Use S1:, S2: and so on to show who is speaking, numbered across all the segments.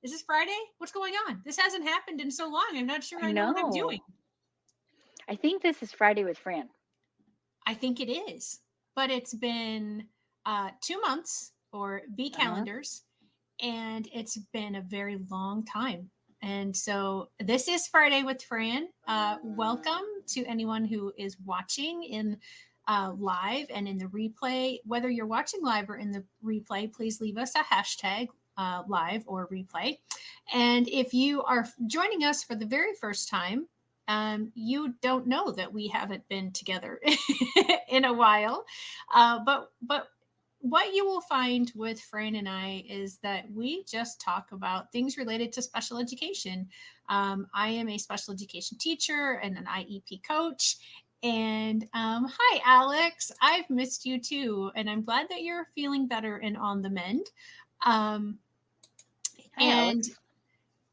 S1: Is this Friday? What's going on? This hasn't happened in so long. I'm not sure
S2: I
S1: I know what I'm doing.
S2: know. I think this is Friday with Fran.
S1: I think it is, but it's been 2 months or B
S2: Uh-huh.
S1: calendars, and it's been a very long time. And so this is Friday with Fran. Welcome to anyone who is watching in live and in the replay. Whether you're watching live or in the replay, please leave us a hashtag live or replay. And if you are joining us for the very first time, you don't know that we haven't been together in a while. But what you will find with Fran and I is that we just talk about things related to special education. I am a special education teacher and an IEP coach. And hi, Alex. I've missed you too. And I'm glad that you're feeling better and on the mend. Um,
S2: Hi,
S1: and
S2: Alex.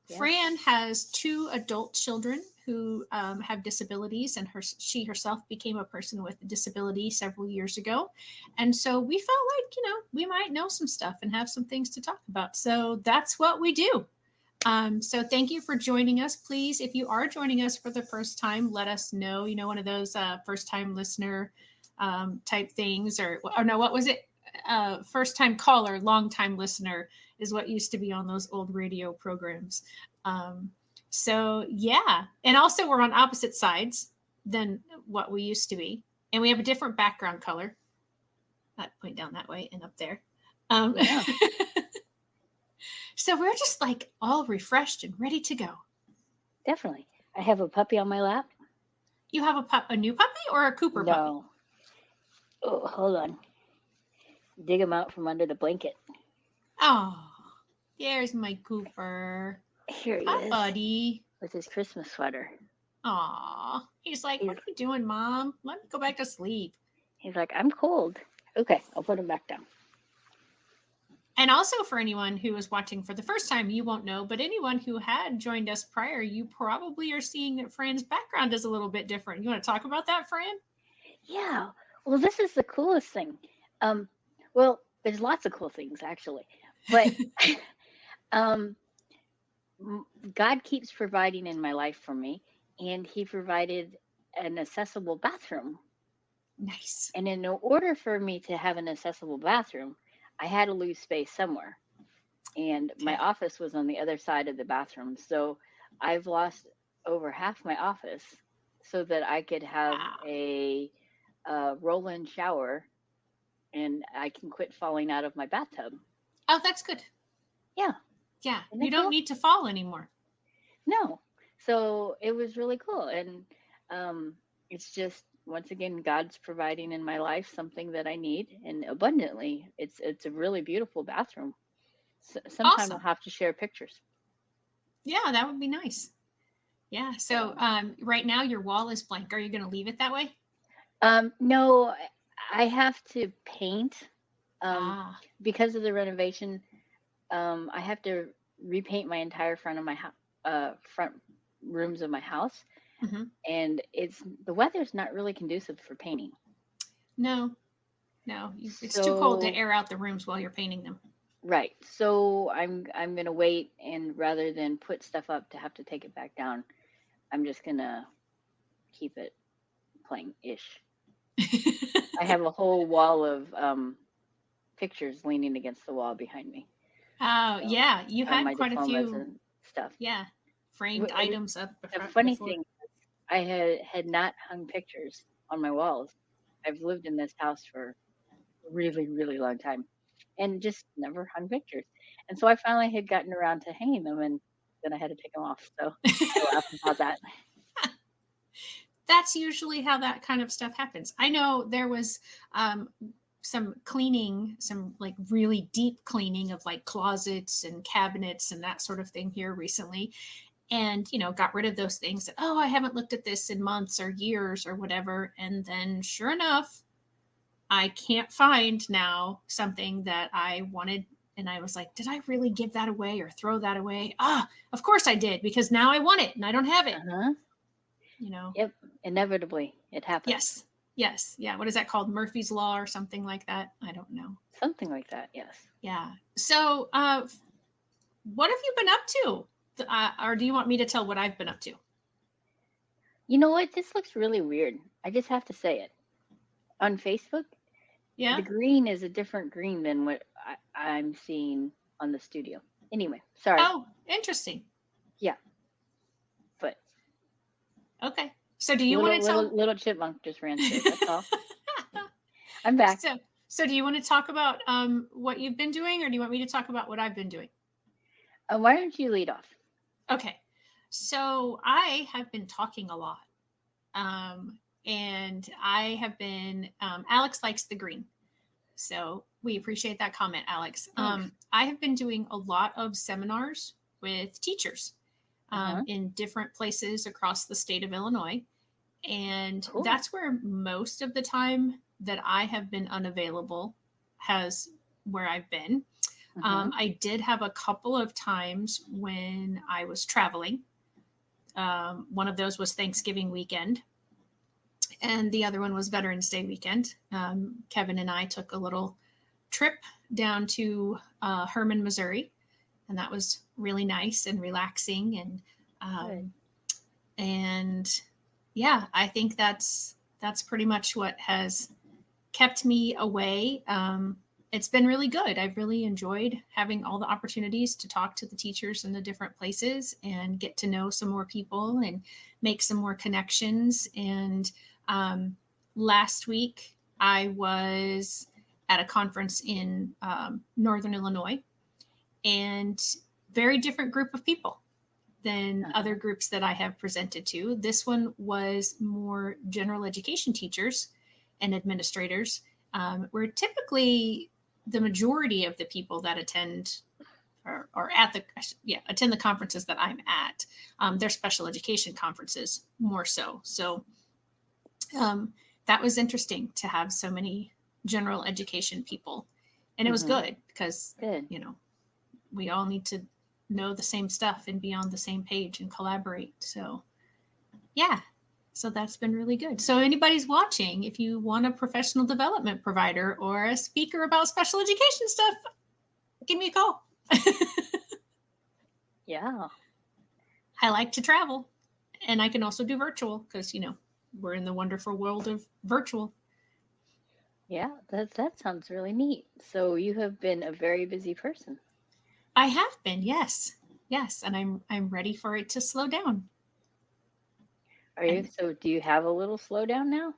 S2: Yeah.
S1: Fran has two adult children who have disabilities, and she herself became a person with a disability several years ago. And so we felt like, we might know some stuff and have some things to talk about. So that's what we do. So thank you for joining us. Please, if you are joining us for the first time, let us know. One of those first time listener type things, or no, what was it? First time caller, long time listener is what used to be on those old radio programs. Um, so yeah, and also we're on opposite sides than what we used to be, and we have a different background color. That point down that way and up there.
S2: Yeah.
S1: So we're just like all refreshed and ready to go.
S2: Definitely. I have a puppy on my lap.
S1: You have a new puppy or a Cooper puppy?
S2: No. Oh, hold on. Dig him out from under the blanket.
S1: Oh, there's my Cooper.
S2: Here he
S1: Hi,
S2: is
S1: buddy.
S2: with his Christmas sweater.
S1: Aw. He's like,
S2: He's
S1: what are you doing, Mom? Let me go back to sleep.
S2: he's like, I'm cold. Okay, I'll put him back down.
S1: And also for anyone who is watching for the first time, you won't know, but anyone who had joined us prior, you probably are seeing that Fran's background is a little bit different. You want to talk about that, Fran?
S2: Yeah. Well, this is the coolest thing. Um, well, there's lots of cool things actually, but um, God keeps providing in my life for me, and He provided an accessible bathroom.
S1: Nice.
S2: And in order for me to have an accessible bathroom, I had to lose space somewhere. And my
S1: Okay.
S2: office was on the other side of the bathroom. So I've lost over half my office so that I could have
S1: Wow.
S2: a roll in shower and I can quit falling out of my bathtub.
S1: Oh, that's good.
S2: Yeah.
S1: Yeah.
S2: Isn't
S1: You
S2: that
S1: don't
S2: cool?
S1: need to fall anymore.
S2: No. So it was really cool. And it's just, once again, God's providing in my life something that I need and abundantly. It's a really beautiful bathroom. Sometime we'll
S1: Awesome.
S2: have to share pictures.
S1: Yeah, that would be nice. Yeah. So
S2: So,
S1: right now your wall is blank. Are you going to leave it that way?
S2: no, I have to paint um,
S1: Ah,
S2: because of the renovation. I have to repaint my entire front of my front rooms of my house,
S1: mm-hmm.
S2: and the weather's not really conducive for painting.
S1: No, no. It's too cold to
S2: So,
S1: air out the rooms while you're painting them.
S2: right. So I'm gonna wait, and rather than put stuff up to have to take it back down, I'm just gonna keep it plain ish. I have a whole wall of pictures leaning against the wall behind me.
S1: Oh,
S2: So,
S1: yeah. You
S2: of
S1: had
S2: my
S1: quite a
S2: diplomas
S1: few,
S2: and stuff.
S1: yeah, framed
S2: And
S1: items up
S2: the funny
S1: before.
S2: thing, I had not hung pictures on my walls. I've lived in this house for a really, really long time and just never hung pictures. And so I finally had gotten around to hanging them, and then I had to take them off. So I laugh about that.
S1: That's usually how that kind of stuff happens. I know there was some cleaning, some like really deep cleaning of like closets and cabinets and that sort of thing here recently. And, got rid of those things that, oh, I haven't looked at this in months or years or whatever. And then sure enough, I can't find now something that I wanted. And I was like, did I really give that away or throw that away? Ah, of course I did, because now I want it and I don't have it.
S2: Uh-huh.
S1: You know,
S2: Yep. Inevitably, it happens.
S1: yes, yes, yeah. What is that called? Murphy's Law or something like that? I don't know.
S2: Something like that. Yes.
S1: Yeah. So, what have you been up to? Or do you want me to tell what I've been up to?
S2: You know what? This looks really weird. I just have to say it. On Facebook,
S1: Yeah.
S2: the green is a different green than what I'm seeing on the studio. Anyway, sorry.
S1: Oh, interesting.
S2: Yeah, but
S1: Okay. So do you want to tell?
S2: little chipmunk just ran through. That's all. I'm back.
S1: so so do you want to talk about what you've been doing, or do you want me to talk about what I've been doing?
S2: Why don't you lead off?
S1: Okay. So I have been talking a lot. And I have been, Alex likes the green. So we appreciate that comment, Alex.
S2: Thanks.
S1: I have been doing a lot of seminars with teachers
S2: Uh-huh.
S1: in different places across the state of Illinois. And
S2: Cool.
S1: that's where most of the time that I have been unavailable has where I've been.
S2: Uh-huh.
S1: I did have a couple of times when I was traveling. One of those was Thanksgiving weekend, and the other one was Veterans Day weekend. Kevin and I took a little trip down to Herman, Missouri, and that was really nice and relaxing.
S2: Good.
S1: And yeah, I think that's pretty much what has kept me away. It's been really good. I've really enjoyed having all the opportunities to talk to the teachers in the different places and get to know some more people and make some more connections. And um, last week, I was at a conference in Northern Illinois, and very different group of people than other
S2: Uh-huh.
S1: groups that I have presented to. This one was more general education teachers and administrators, where typically the majority of the people that attend or at the attend the conferences that I'm at, they're special education conferences more so. So um, that was interesting to have so many general education people, and it was
S2: Mm-hmm.
S1: good because
S2: Good.
S1: you know we all need to know the same stuff and be on the same page and collaborate. So, yeah. So that's been really good. So, anybody's watching, if you want a professional development provider or a speaker about special education stuff, give me a call.
S2: Yeah.
S1: I like to travel, and I can also do virtual because, we're in the wonderful world of virtual.
S2: Yeah, that sounds really neat. So you have been a very busy person.
S1: I have been, yes. Yes, and I'm ready for it to slow down.
S2: Are you?
S1: And
S2: So do you have a little slowdown now?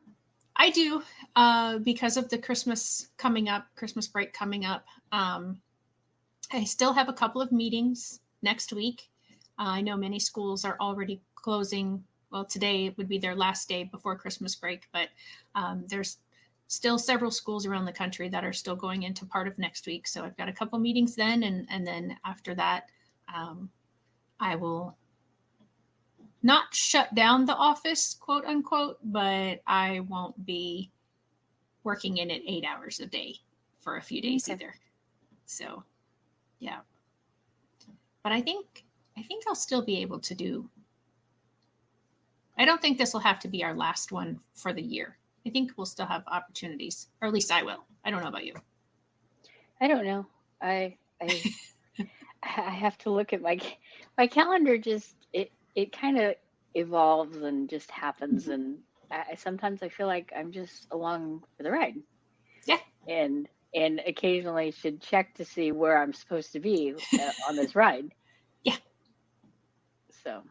S1: I do, because of the Christmas break coming up. I still have a couple of meetings next week. I know many schools are already closing. Well, today would be their last day before Christmas break, but there's still several schools around the country that are still going into part of next week. So I've got a couple meetings then, and then after that, um, I will not shut down the office, quote unquote, but I won't be working in it 8 hours a day for a few days
S2: Okay.
S1: either. So yeah, but I think I'll still be able to do. I don't think this will have to be our last one for the year. I think we'll still have opportunities, or at least I will. I don't know about you.
S2: I don't know. I I have to look at my calendar. Just it kind of evolves and just happens,
S1: Mhm.
S2: and sometimes I feel like I'm just along for the ride,
S1: Yeah,
S2: and occasionally should check to see where I'm supposed to be on this ride.
S1: yeah.
S2: So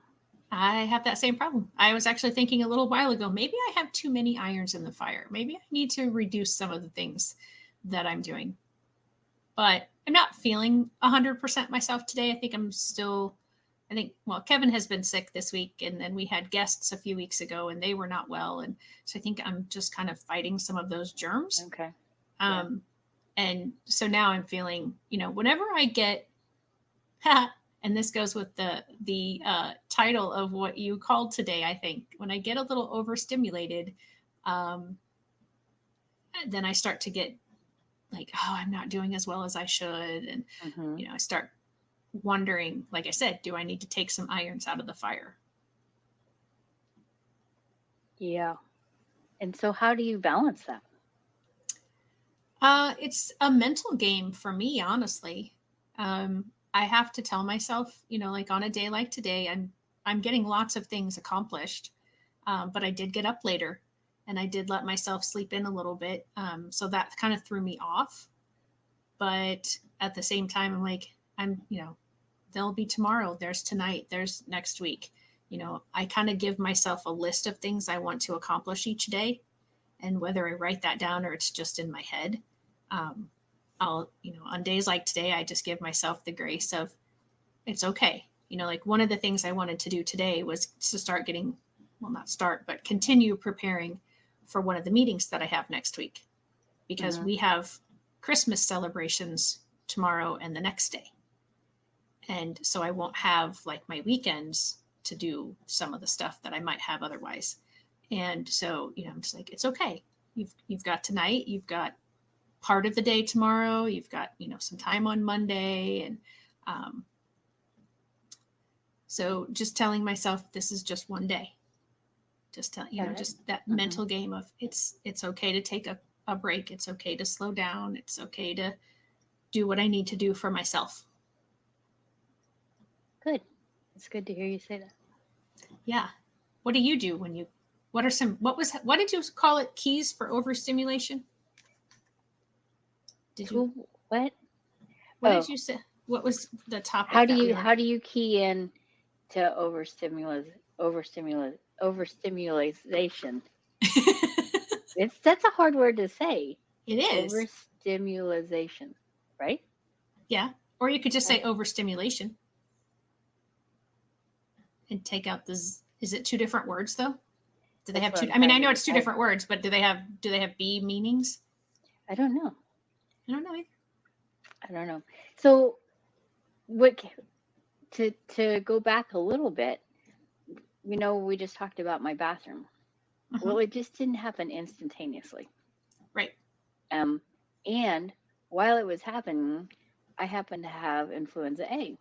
S1: I have that same problem. I was actually thinking a little while ago, maybe I have too many irons in the fire. Maybe I need to reduce some of the things that I'm doing. But I'm not feeling 100% myself today. I think, well, Kevin has been sick this week, and then we had guests a few weeks ago, and they were not well. And so I think I'm just kind of fighting some of those germs.
S2: okay, yeah,
S1: Um, and so now I'm feeling, whenever I get, and this goes with the title of what you called today. I think when I get a little overstimulated, um, then I start to get like, oh, I'm not doing as well as I should, and
S2: hmm,
S1: I start wondering, like I said, do I need to take some irons out of the fire?
S2: yeah. And so, how do you balance that?
S1: It's a mental game for me, honestly. I have to tell myself, like on a day like today, I'm getting lots of things accomplished, but I did get up later, and I did let myself sleep in a little bit, so that kind of threw me off. But at the same time, I'm like, there'll be tomorrow, there's tonight, there's next week. I kind of give myself a list of things I want to accomplish each day, and whether I write that down or it's just in my head, um, I'll, on days like today, I just give myself the grace of it's okay. Like one of the things I wanted to do today was to start getting, well, not start, but continue preparing for one of the meetings that I have next week, because we have Christmas celebrations tomorrow and the next day. And so I won't have like my weekends to do some of the stuff that I might have otherwise. And so, I'm just like, it's okay. You've got tonight, you've got part of the day tomorrow, you've got, some time on Monday. And so just telling myself this is just one day. Just tell, just that mental game of it's okay to take a break. It's okay to slow down. It's okay to do what I need to do for myself.
S2: Good. It's good to hear you say that.
S1: Yeah. What do you do when you, what did you call it? Keys for overstimulation?
S2: Did you, what?
S1: What did you say? What was the topic?
S2: How do you key in to overstimulation? That's a hard word to say.
S1: It is.
S2: Overstimulation, right?
S1: Yeah. Or you could just say overstimulation and take out the is it two different words though? Do they have two? I mean, I know it's two different words, but do they have B meanings?
S2: I don't know.
S1: I don't know either.
S2: I don't know. So what to go back a little bit, we just talked about my bathroom. Well, it just didn't happen instantaneously.
S1: Right.
S2: And while it was happening, I happened to have influenza A.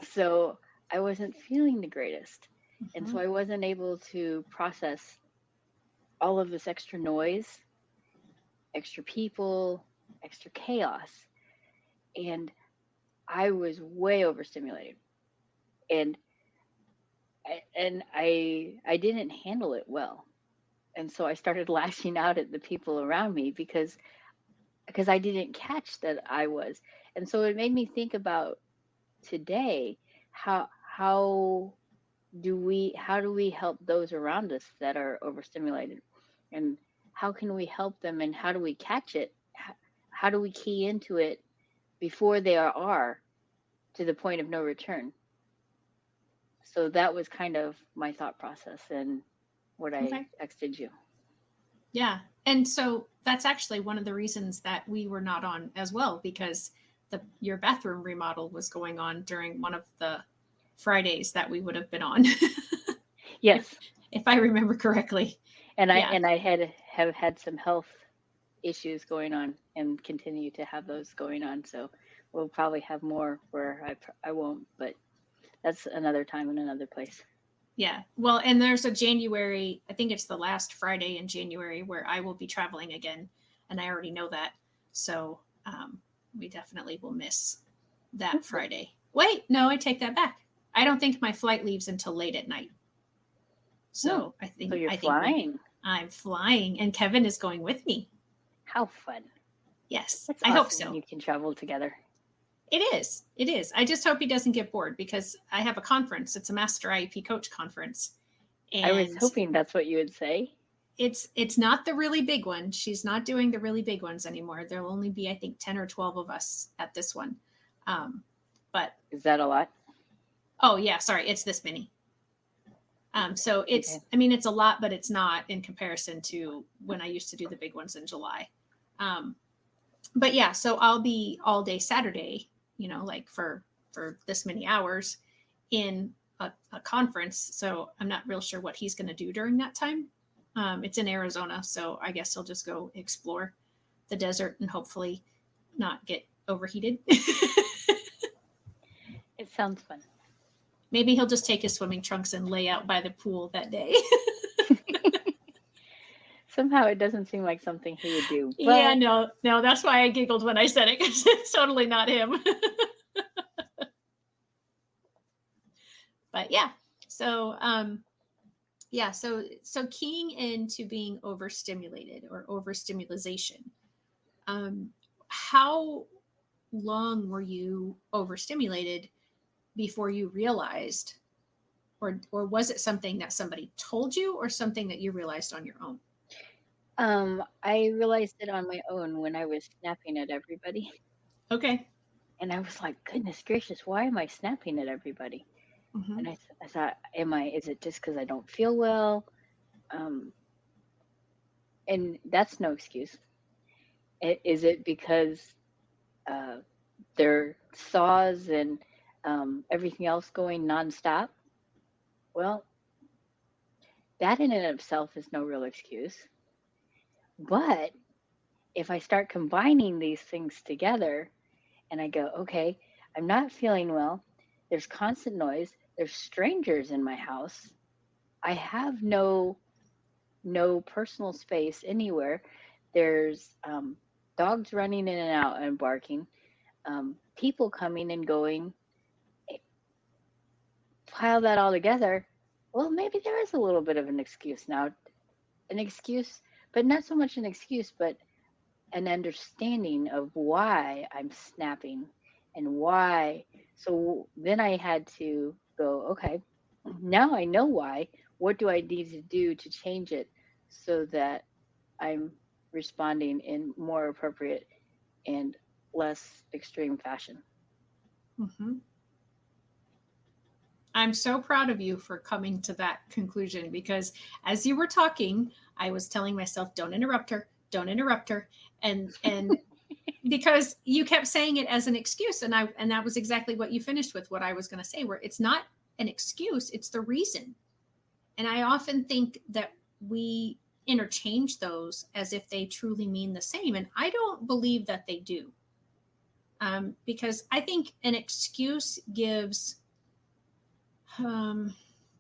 S2: So I wasn't feeling the greatest. And so I wasn't able to process all of this extra noise, extra people, extra chaos. And I was way overstimulated. And I didn't handle it well. And so I started lashing out at the people around me because I didn't catch that I was. And so it made me think about today, how do we help those around us that are overstimulated, and how can we help them, and how do we catch it? How do we key into it before they are to the point of no return? So that was kind of my thought process and what I texted you.
S1: Yeah. And so that's actually one of the reasons that we were not on as well, because your bathroom remodel was going on during one of the Fridays that we would have been on.
S2: Yes.
S1: If I remember correctly.
S2: And I have had some health issues going on and continue to have those going on. So we'll probably have more where I won't, but that's another time and another place.
S1: Yeah. Well, and there's a January, I think it's the last Friday in January where I will be traveling again. And I already know that. So we definitely will miss that Friday. Wait, no, I take that back. I don't think my flight leaves until late at night. So I think.
S2: So you're flying.
S1: I'm flying, and Kevin is going with me.
S2: How fun.
S1: Yes.
S2: That's
S1: I
S2: awesome
S1: hope so.
S2: You can travel together.
S1: It is. It is. I just hope he doesn't get bored, because I have a conference. It's a Master IEP Coach conference. And
S2: I was hoping that's what you would say.
S1: It's not the really big one. She's not doing the really big ones anymore. There'll only be, I think, 10 or 12 of us at this one. But
S2: is that a lot?
S1: Oh yeah, sorry, it's this many. So it's, okay. I mean, it's a lot, but it's not in comparison to when I used to do the big ones in July. But yeah, so I'll be all day Saturday, like for this many hours in a conference. So I'm not real sure what he's going to do during that time. It's in Arizona, so I guess he'll just go explore the desert and hopefully not get overheated.
S2: It sounds fun.
S1: Maybe he'll just take his swimming trunks and lay out by the pool that day.
S2: Somehow it doesn't seem like something he would do.
S1: But... Yeah, no, that's why I giggled when I said it, because it's totally not him. But yeah, so yeah, so keying into being overstimulated or overstimulation. How long were you overstimulated before you realized, or was it something that somebody told you or something that you realized on your own?
S2: I realized it on my own when I was snapping at everybody,
S1: Okay.
S2: and I was like, "Goodness gracious, why am I snapping at everybody?"
S1: Hmm.
S2: And I thought, is it just because I don't feel well?" Um, and that's no excuse. Is it because uh, there are saws and everything else going nonstop? Well, that in and of itself is no real excuse. But if I start combining these things together and I go, okay, I'm not feeling well. There's constant noise. There's strangers in my house. I have no personal space anywhere. There's dogs running in and out and barking. People coming and going. Eh, Pile that all together. Well, maybe there is a little bit of an excuse now. An excuse, but not so much an excuse, but an understanding of why I'm snapping and why. So then I had to go, okay, now I know why. What do I need to do to change it so that I'm responding in more appropriate and less extreme fashion?
S1: Hmm. I'm so proud of you for coming to that conclusion, because as you were talking, I was telling myself, don't interrupt her, don't interrupt her. And because you kept saying it as an excuse, and that was exactly what you finished with, what I was going to say, where it's not an excuse, it's the reason. And I often think that we interchange those as if they truly mean the same, and I don't believe that they do. Because I think an excuse gives um,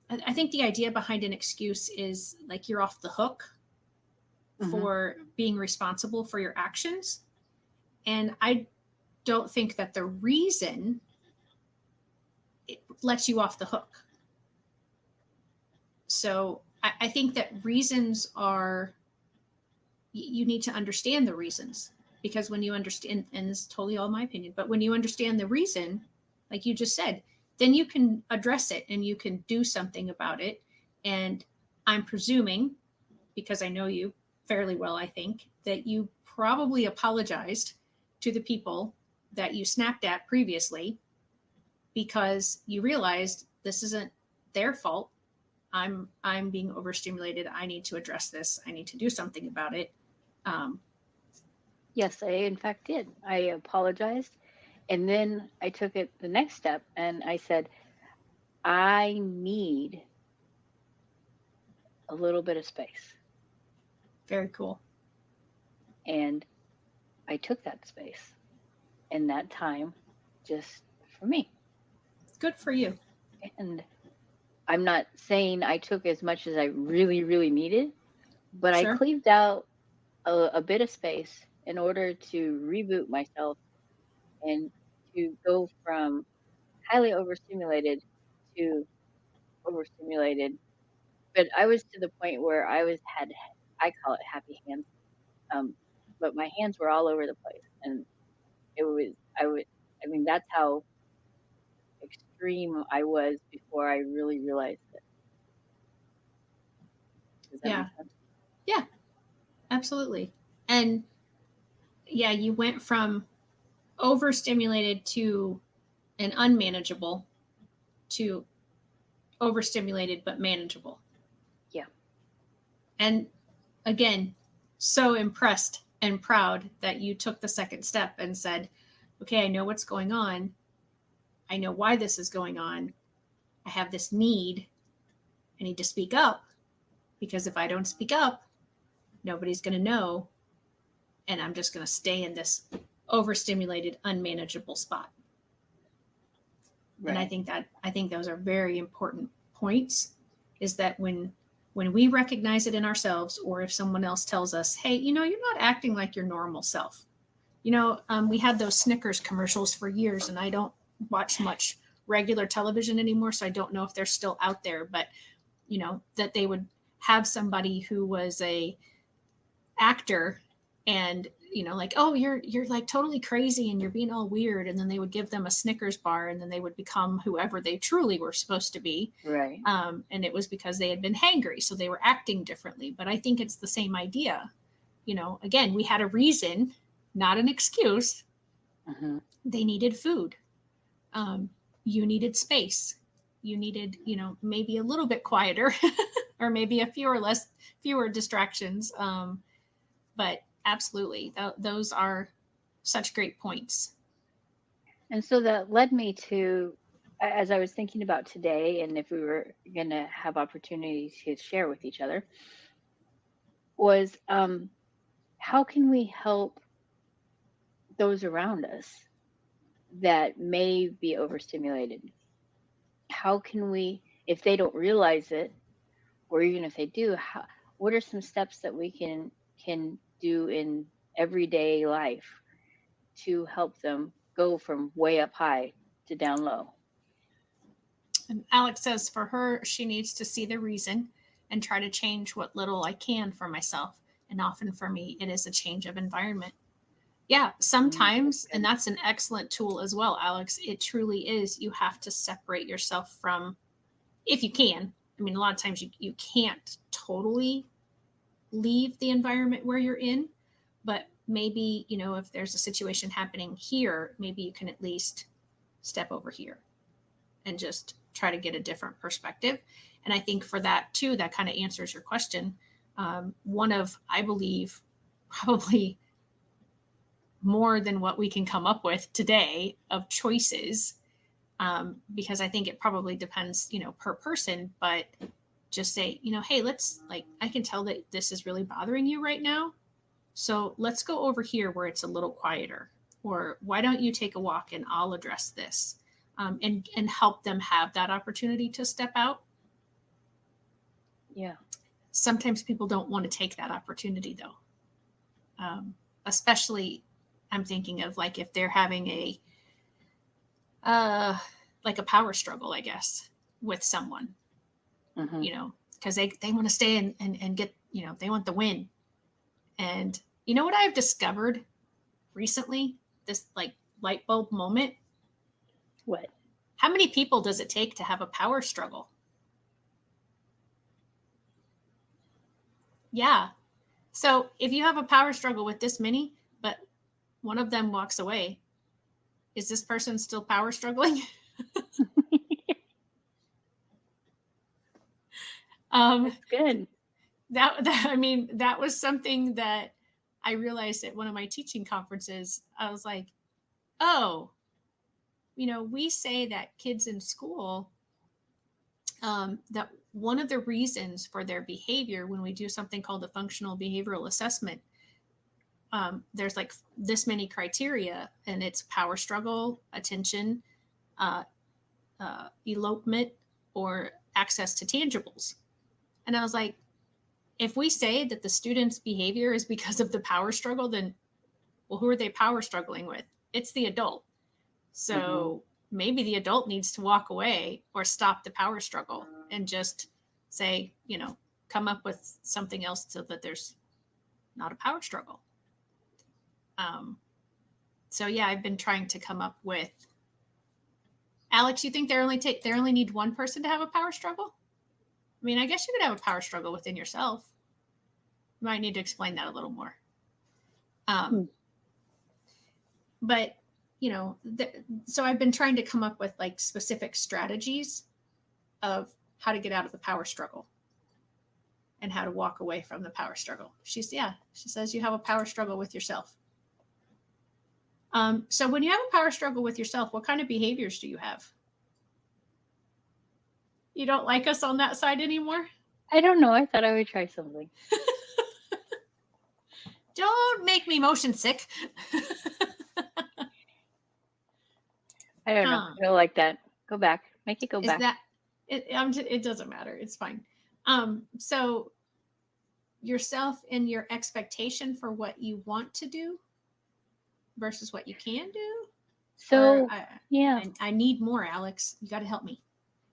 S1: I think the idea behind an excuse is like you're off the hook
S2: Hmm.
S1: for being responsible for your actions. And I don't think that the reason it lets you off the hook. So I think that reasons are, you need to understand the reasons, because when you understand, and this is totally all my opinion, but when you understand the reason, like you just said, then you can address it and you can do something about it. And I'm presuming, because I know you fairly well, I think, that you probably apologized to the people that you snapped at previously, because you realized this isn't their fault. I'm being overstimulated. I need to address this. I need to do something about it. Um,
S2: Yes, I in fact did. I apologized. And then I took it the next step and I said, I need a little bit of space.
S1: Very cool.
S2: And I took that space and that time just for me.
S1: Good for you.
S2: And I'm not saying I took as much as I really, really needed, but I
S1: Sure.
S2: cleaved out a bit of space in order to reboot myself and to go from highly overstimulated to overstimulated. But I was to the point where I call it happy hands. Um, but my hands were all over the place. And it was, I would, I mean, that's how extreme I was before I really realized it. Does that
S1: Yeah.
S2: make sense?
S1: Yeah, absolutely. And yeah, you went from overstimulated to an unmanageable to overstimulated but manageable.
S2: Yeah.
S1: And again, so impressed and proud that you took the second step and said, okay, I know what's going on. I know why this is going on. I have this need. I need to speak up, because if I don't speak up, nobody's going to know. And I'm just going to stay in this overstimulated, unmanageable spot. And
S2: Right.
S1: I think those are very important points, is that when we recognize it in ourselves, or if someone else tells us, hey, you're not acting like your normal self. We had those Snickers commercials for years, and I don't watch much regular television anymore, so I don't know if they're still out there, but that they would have somebody who was a actor and like, oh, you're like totally crazy and you're being all weird, and then they would give them a Snickers bar, and then they would become whoever they truly were supposed to be.
S2: Right.
S1: And it was because they had been hangry, so they were acting differently. But I think it's the same idea. Again, we had a reason, not an excuse.
S2: Mm-hmm.
S1: They needed food. You needed space. You needed, maybe a little bit quieter or maybe fewer distractions. But absolutely, those are such great points.
S2: And so that led me to, as I was thinking about today, and if we were going to have opportunities to share with each other, was how can we help those around us that may be overstimulated? How can we, if they don't realize it, or even if they do, what are some steps that we can do in everyday life to help them go from way up high to down low?
S1: And Alex says for her, she needs to see the reason and try to change what little I can for myself. And often for me, it is a change of environment. Yeah, sometimes, and that's an excellent tool as well, Alex. It truly is. You have to separate yourself from, if you can. I mean, a lot of times you can't totally leave the environment where you're in, but maybe, if there's a situation happening here, maybe you can at least step over here and just try to get a different perspective. And I think for that too, that kind of answers your question. One of, I believe, probably more than what we can come up with today of choices, because I think it probably depends, per person, but just say, hey, let's, like, I can tell that this is really bothering you right now. So let's go over here where it's a little quieter. Or why don't you take a walk and I'll address this, and help them have that opportunity to step out.
S2: Yeah.
S1: Sometimes people don't want to take that opportunity though. Especially I'm thinking of like if they're having like a power struggle, I guess, with someone,
S2: Mm-hmm.
S1: because they want to stay and get, they want the win. And you know what I've discovered recently, this like light bulb moment?
S2: What?
S1: How many people does it take to have a power struggle? Yeah. So if you have a power struggle with this many, but one of them walks away, is this person still power struggling?
S2: That's good.
S1: I mean, that was something that I realized at one of my teaching conferences. I was like, oh, we say that kids in school, that one of the reasons for their behavior when we do something called the functional behavioral assessment, there's like this many criteria, and it's power struggle, attention, elopement, or access to tangibles. And I was like, if we say that the student's behavior is because of the power struggle, then, well, who are they power struggling with? It's the adult. So
S2: Mm-hmm.
S1: maybe the adult needs to walk away or stop the power struggle and just say, come up with something else so that there's not a power struggle. So yeah, I've been trying to come up with. Alex, you think they only need one person to have a power struggle? I mean, I guess you could have a power struggle within yourself. You might need to explain that a little more. But so I've been trying to come up with like specific strategies of how to get out of the power struggle and how to walk away from the power struggle. She says you have a power struggle with yourself. So when you have a power struggle with yourself, what kind of behaviors do you have? You don't like us on that side anymore?
S2: I don't know. I thought I would try something.
S1: Don't make me motion sick.
S2: I don't know. I don't like that. Go back. Make it go
S1: Is
S2: back.
S1: that it doesn't matter. It's fine. So yourself and your expectation for what you want to do versus what you can do.
S2: So,
S1: I,
S2: yeah.
S1: I need more, Alex. You got to help me.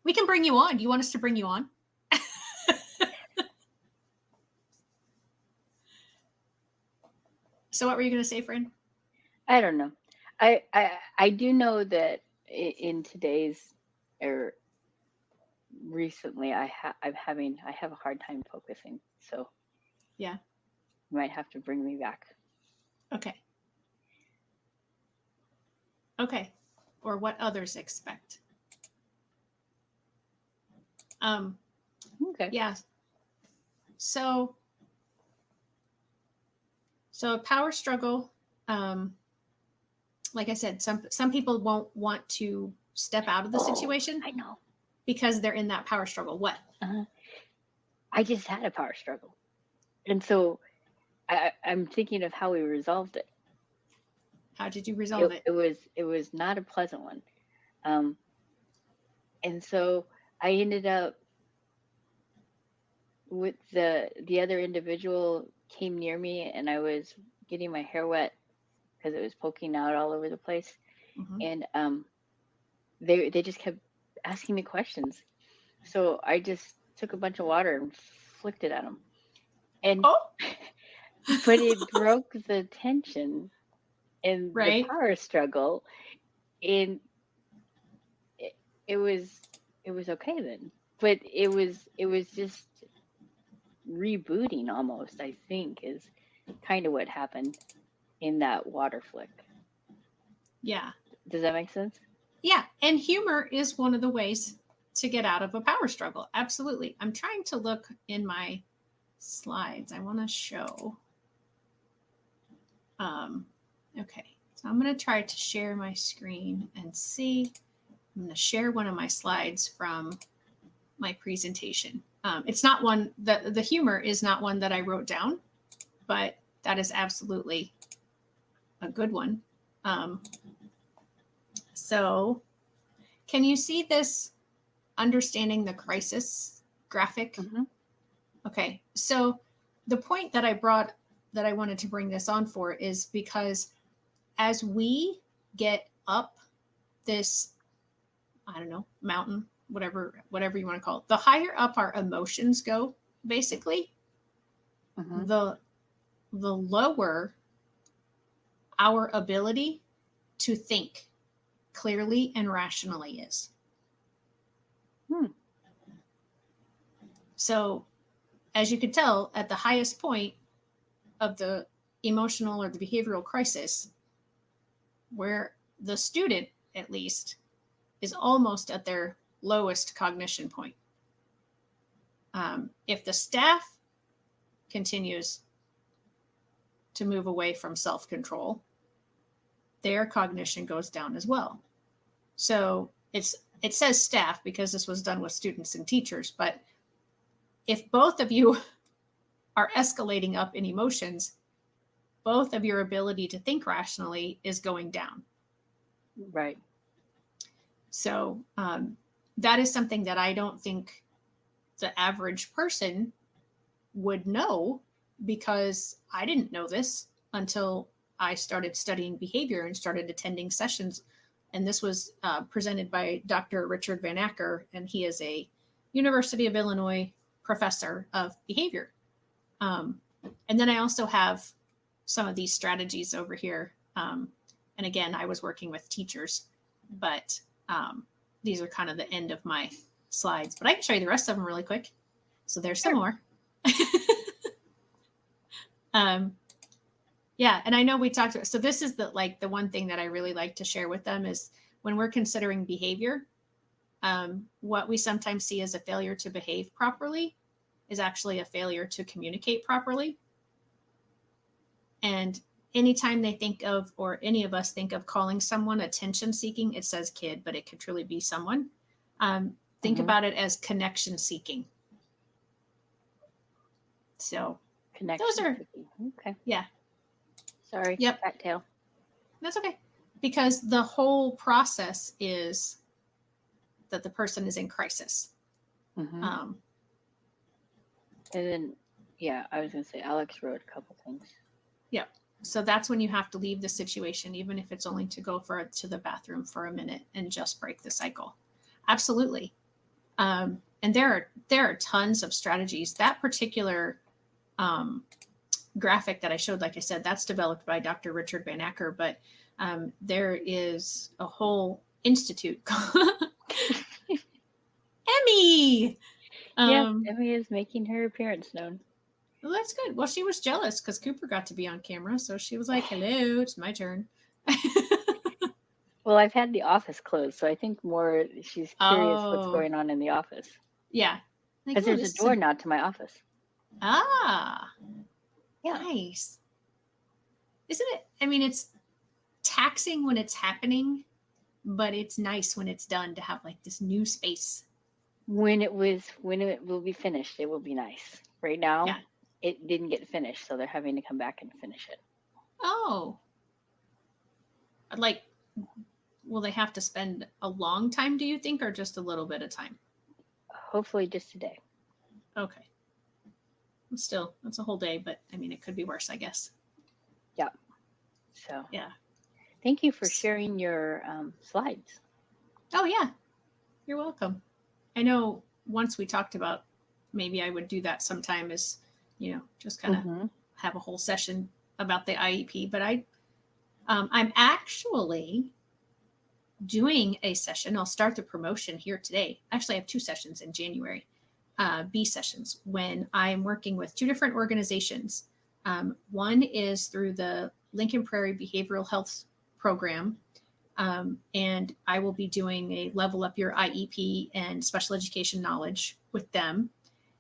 S1: We can bring you on. Do you want us to bring you on? So what were you going to say, Fran?
S2: I don't know. I do know that in today's or recently I have a hard time focusing. So
S1: Yeah.
S2: you might have to bring me back.
S1: Okay. Okay. Or what others expect.
S2: Okay.
S1: Yeah. So a power struggle, like I said, some people won't want to step out of the situation
S2: I know.
S1: because they're in that power struggle. What?
S2: I just had a power struggle. And so I'm thinking of how we resolved it.
S1: How did you resolve it?
S2: It was not a pleasant one. And so I ended up with the other individual came near me and I was getting my hair wet because it was poking out all over the place.
S1: Mm-hmm.
S2: And they just kept asking me questions. So I just took a bunch of water and flicked it at them. And
S1: Oh,
S2: but it broke the tension and the
S1: right.
S2: power struggle, and it, it was it was okay then. But it was just rebooting almost, I think, is kind of what happened in that water flick.
S1: Yeah.
S2: Does that make sense?
S1: Yeah. And humor is one of the ways to get out of a power struggle. Absolutely. I'm trying to look in my slides. I want to show. Okay. So I'm going to try to share my screen and see. I'm going to share one of my slides from my presentation. It's not one that the humor is not one that I wrote down, but that is absolutely a good one. So can you see this understanding the crisis graphic?
S2: Mm-hmm.
S1: Okay. So the point that I wanted to bring this on for is because as we get up this, I don't know, mountain, whatever you want to call it, the higher up our emotions go, basically,
S2: Mm-hmm.
S1: the lower our ability to think clearly and rationally is. So, as you could tell, at the highest point of the emotional or the behavioral crisis, where the student, at least, is almost at their lowest cognition point. If the staff continues to move away from self-control, their cognition goes down as well. So it says staff because this was done with students and teachers, but if both of you are escalating up in emotions, both of your ability to think rationally is going down.
S2: Right.
S1: So that is something that I don't think the average person would know, because I didn't know this until I started studying behavior and started attending sessions. And this was presented by Dr. Richard Van Acker, and he is a University of Illinois professor of behavior. And then I also have some of these strategies over here. And again, I was working with teachers, but these are kind of the end of my slides. But I can show you the rest of them really quick. So there's some more. Yeah, and I know we talked about, so this is the one thing that I really like to share with them is when we're considering behavior, what we sometimes see as a failure to behave properly is actually a failure to communicate properly. And anytime they think of, or any of us think of calling someone attention seeking, it says kid, but it could truly be someone. Think about it as connection seeking. So
S2: Connection
S1: those are
S2: seeking. Okay.
S1: Yeah.
S2: Sorry.
S1: Yep.
S2: Back tail.
S1: That's okay. Because the whole process is that the person is in crisis.
S2: Mm-hmm. And then, yeah, I was going to say Alex wrote a couple things.
S1: Yeah. So that's when you have to leave the situation, even if it's only to go to the bathroom for a minute and just break the cycle. Absolutely. And there are tons of strategies. That particular graphic that I showed, like I said, that's developed by Dr. Richard Van Acker, but there is a whole institute called Emmy.
S2: Yes, Emmy is making her appearance known.
S1: Well, that's good. Well, she was jealous because Cooper got to be on camera, so she was like, "Hello, it's my turn."
S2: Well, I've had the office closed, so I think more she's curious what's
S1: Oh,
S2: going on in the office.
S1: yeah. Like,
S2: Because
S1: oh,
S2: there's a
S1: this is
S2: door now to my office.
S1: ah,
S2: Yeah.
S1: nice. Isn't it? I mean, it's taxing when it's happening, but it's nice when it's done to have like this new space.
S2: When it will be finished, it will be nice. Right now,
S1: Yeah.
S2: it didn't get finished, so they're having to come back and finish it.
S1: Oh, like, will they have to spend a long time, do you think, or just a little bit of time?
S2: Hopefully just today.
S1: Okay. Still, that's a whole day, but I mean, it could be worse, I guess.
S2: Yeah. So
S1: Yeah.
S2: thank you for sharing your slides.
S1: Oh, yeah. You're welcome. I know once we talked about maybe I would do that sometime, is, just kind of
S2: Mm-hmm.
S1: have a whole session about the IEP. But I'm actually doing a session. I'll start the promotion here today. Actually, I have 2 sessions in January, B sessions, when I'm working with 2 different organizations. One is through the Lincoln Prairie Behavioral Health Program, and I will be doing a level up your IEP and special education knowledge with them.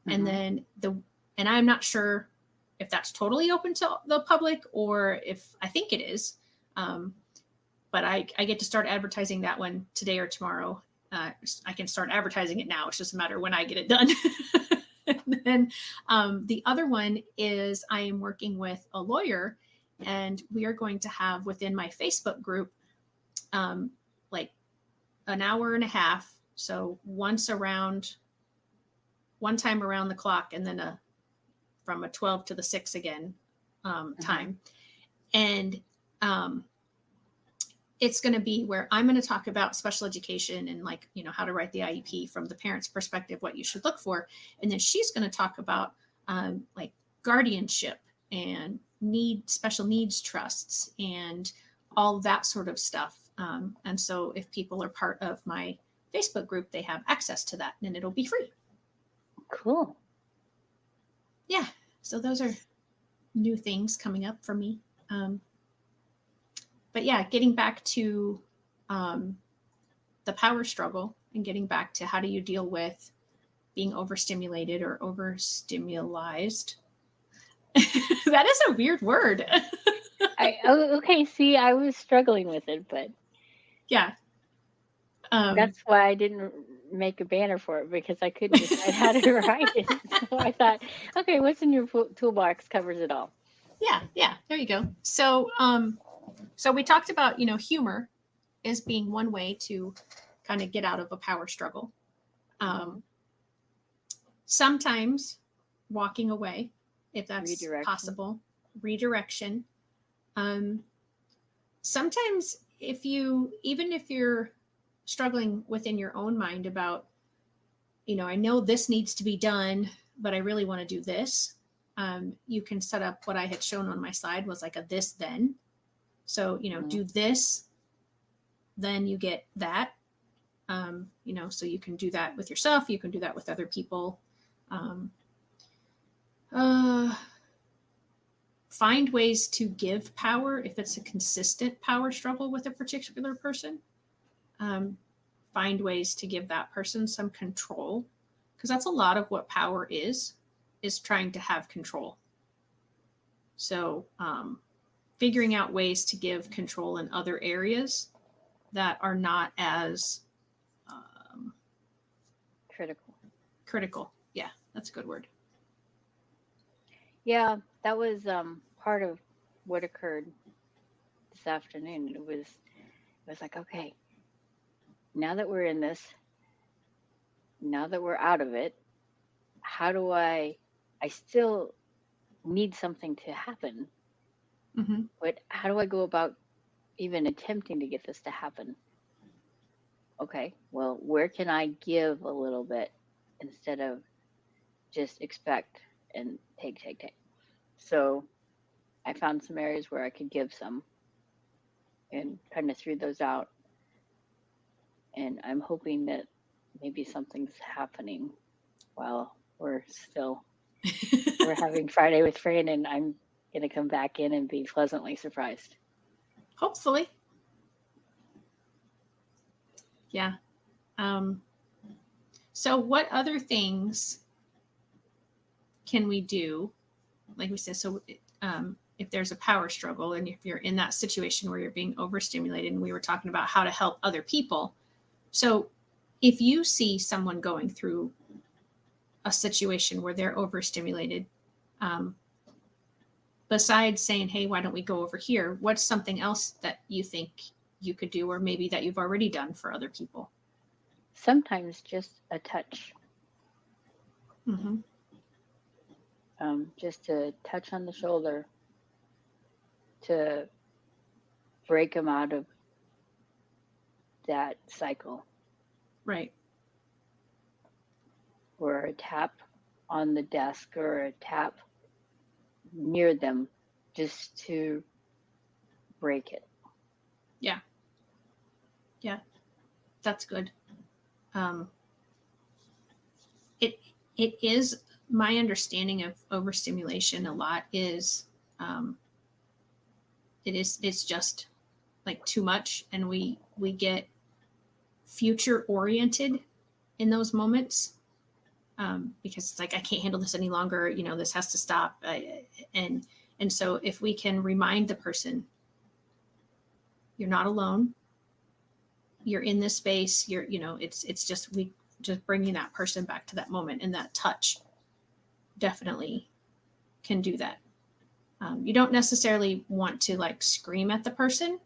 S1: And
S2: Mm-hmm.
S1: then and I'm not sure if that's totally open to the public or if I think it is. Um, but I get to start advertising that one today or tomorrow. I can start advertising it now. It's just a matter of when I get it done. And then the other one is I am working with a lawyer, and we are going to have within my Facebook group like an hour and a half. So one time around the clock, and then from a 12 to the 6 again
S2: Mm-hmm.
S1: time. And it's going to be where I'm going to talk about special education and, like, how to write the IEP from the parent's perspective, what you should look for. And then she's going to talk about like guardianship and special needs trusts and all that sort of stuff. And so if people are part of my Facebook group, they have access to that, and it'll be free.
S2: Cool.
S1: Yeah. So those are new things coming up for me. But yeah, getting back to um, the power struggle and getting back to how do you deal with being overstimulated or overstimulized. That is a weird word.
S2: Okay. See, I was struggling with it, but
S1: Yeah. Um,
S2: that's why I didn't make a banner for it because I couldn't decide how to write it. So I thought, okay, what's in your toolbox covers it all.
S1: yeah, yeah. There you go. So we talked about humor as being one way to kind of get out of a power struggle.
S2: Mm-hmm.
S1: Um, Sometimes walking away, if that's
S2: Redirection.
S1: possible, redirection. Um, Sometimes even if you're struggling within your own mind about, I know this needs to be done, but I really want to do this. You can set up what I had shown on my slide was like a this then. So,
S2: Mm-hmm.
S1: do this, then you get that. So you can do that with yourself. You can do that with other people. Um, uh, find ways to give power if it's a consistent power struggle with a particular person. Um, find ways to give that person some control, because that's a lot of what power is trying to have control. So figuring out ways to give control in other areas that are not as um,
S2: Critical.
S1: critical. Yeah, that's a good word.
S2: Yeah, that was part of what occurred this afternoon. It was like, okay, now that we're in this, now that we're out of it, how do I still need something to happen,
S1: Mm-hmm.
S2: But how do I go about even attempting to get this to happen? Okay, well, where can I give a little bit instead of just expect and take, take, take? So I found some areas where I could give some and kind of threw those out. And I'm hoping that maybe something's happening while we're having Friday with Fran, and I'm gonna come back in and be pleasantly surprised.
S1: Hopefully. Yeah. So what other things can we do? Like we said, so if there's a power struggle and if you're in that situation where you're being overstimulated, and we were talking about how to help other people. So if you see someone going through a situation where they're overstimulated, um, besides saying, hey, why don't we go over here? What's something else that you think you could do, or maybe that you've already done for other people?
S2: Sometimes just a touch,
S1: Mm-hmm.
S2: just to touch on the shoulder to break them out of that cycle,
S1: Right.
S2: or a tap on the desk or a tap near them just to break it.
S1: Yeah. Yeah. That's good. Um, it it is my understanding of overstimulation a lot is um, it's just like too much, and we get future oriented in those moments, because it's like I can't handle this any longer. This has to stop. And and so if we can remind the person, you're not alone. You're in this space. It's just we just bringing that person back to that moment, and that touch definitely can do that. You don't necessarily want to like scream at the person,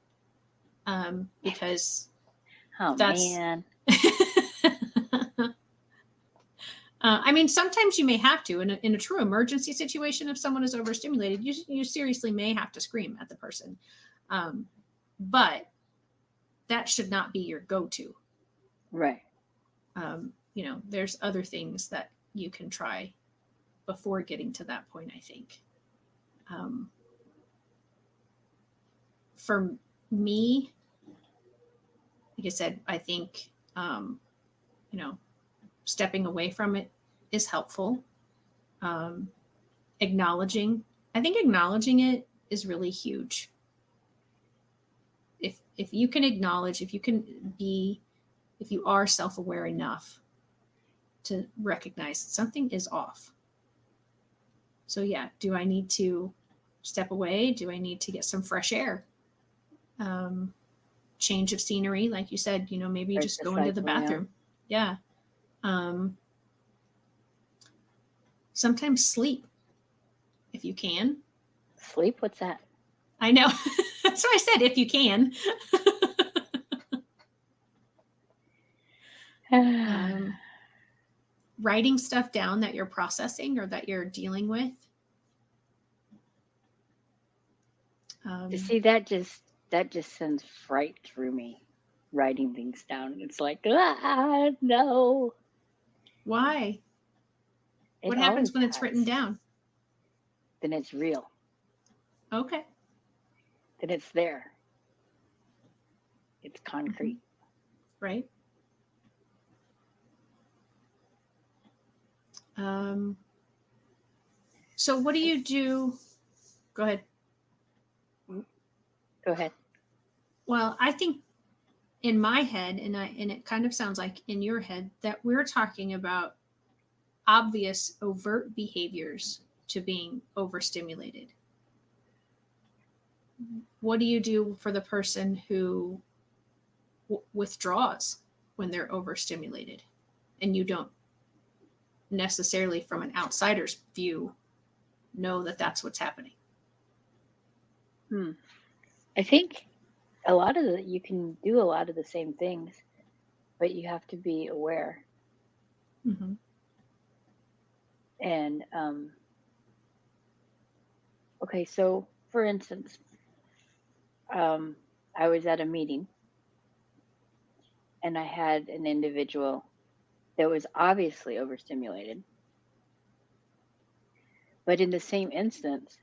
S1: because
S2: Oh
S1: that's
S2: man.
S1: I mean, sometimes you may have to in a true emergency situation. If someone is overstimulated, you seriously may have to scream at the person, um, but that should not be your go-to.
S2: Right.
S1: There's other things that you can try before getting to that point. I think, um, for me, like I said, I think, you know, stepping away from it is helpful. Um, acknowledging, I think acknowledging it is really huge. If you can acknowledge, if you are self-aware enough to recognize something is off. So yeah, do I need to step away? Do I need to get some fresh air? Um, Change of scenery, like you said, maybe
S2: Break
S1: just
S2: the
S1: go into the
S2: cycle, yeah.
S1: bathroom. Yeah. Um, Sometimes sleep if you can.
S2: Sleep? What's that?
S1: I know. That's what I said, if you can. um, Writing stuff down that you're processing or that you're dealing with.
S2: You
S1: Um,
S2: see, that just sends fright through me. Writing things down. It's like, no.
S1: why?
S2: It
S1: What happens
S2: always
S1: when it's written
S2: has.
S1: down?
S2: Then it's real.
S1: Okay.
S2: Then it's there. It's
S1: Mm-hmm.
S2: concrete.
S1: Right. Um, so what do you do? Go ahead.
S2: Mm, go ahead.
S1: Well, I think in my head, and it kind of sounds like in your head, that we're talking about obvious overt behaviors to being overstimulated. What do you do for the person who withdraws when they're overstimulated, and you don't necessarily, from an outsider's view, know that that's what's happening?
S2: Hmm. I think you can do a lot of the same things, but you have to be aware.
S1: Mm-hmm.
S2: And okay, so for instance, I was at a meeting and I had an individual that was obviously overstimulated. But in the same instance,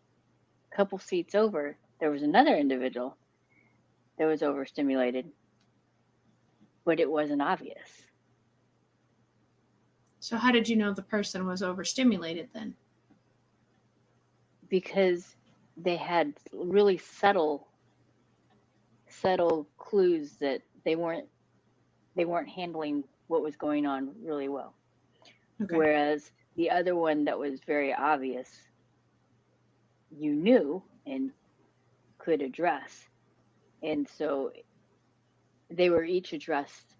S2: a couple seats over, there was another individual that was overstimulated, but it wasn't obvious.
S1: So how did you know the person was overstimulated then?
S2: Because they had really subtle clues that they weren't handling what was going on really well.
S1: Okay.
S2: Whereas the other one that was very obvious, you knew and could address. And so they were each addressed